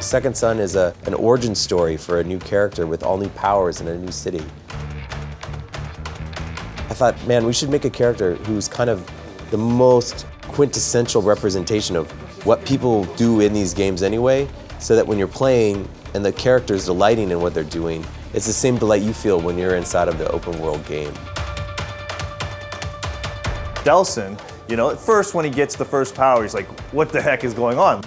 Second Son is an origin story for a new character with all new powers in a new city. I thought, man, we should make a character who's kind of the most quintessential representation of what people do in these games anyway, so that when you're playing and the character's delighting in what they're doing, it's the same delight you feel when you're inside of the open world game. Delsin, you know, at first when he gets the first power, he's like, what the heck is going on?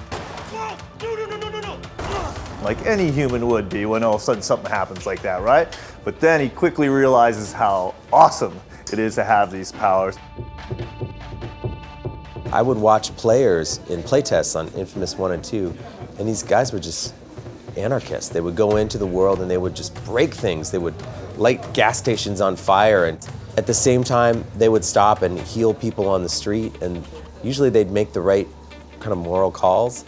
Like any human would be when all of a sudden something happens like that, right? But then he quickly realizes how awesome it is to have these powers. I would watch players in playtests on inFamous 1 and 2, and these guys were just anarchists. They would go into the world and they would just break things. They would light gas stations on fire, and at the same time, they would stop and heal people on the street, and usually they'd make the right kind of moral calls.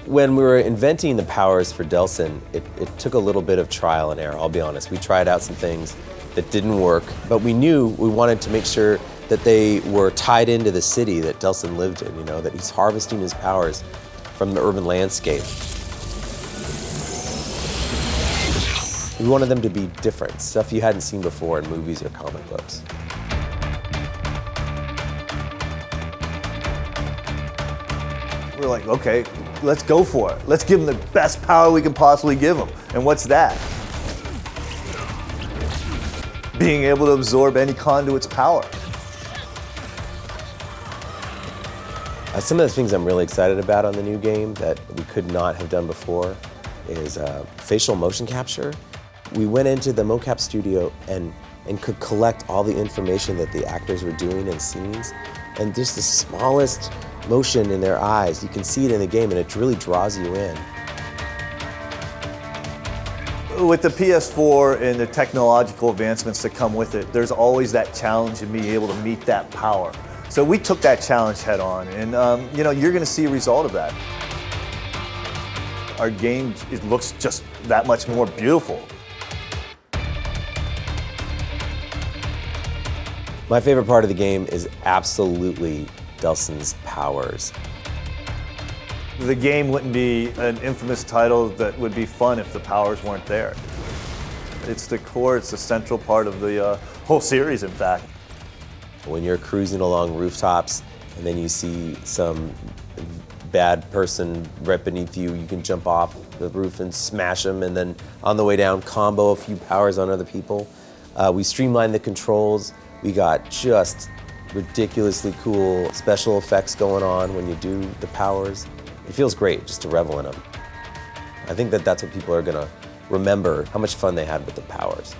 When we were inventing the powers for Delsin, it took a little bit of trial and error, I'll be honest. We tried out some things that didn't work, but we knew we wanted to make sure that they were tied into the city that Delsin lived in, you know, that he's harvesting his powers from the urban landscape. We wanted them to be different, stuff you hadn't seen before in movies or comic books. We're like, okay, let's go for it. Let's give him the best power we can possibly give him. And what's that? Being able to absorb any conduit's power. Some of the things I'm really excited about on the new game that we could not have done before is facial motion capture. We went into the mocap studio and could collect all the information that the actors were doing in scenes, and just the smallest motion in their eyes, you can see it in the game and it really draws you in. With the PS4 and the technological advancements that come with it, there's always that challenge in being able to meet that power. So we took that challenge head on, and you know, you're going to see a result of that. Our game, it looks just that much more beautiful. My favorite part of the game is absolutely Delsin's powers. The game wouldn't be an inFamous title that would be fun if the powers weren't there. It's the core, it's the central part of the whole series, in fact. When you're cruising along rooftops and then you see some bad person right beneath you, you can jump off the roof and smash them, and then on the way down, combo a few powers on other people. We streamlined the controls. We got just ridiculously cool special effects going on when you do the powers. It feels great just to revel in them. I think that that's what people are gonna remember, how much fun they had with the powers.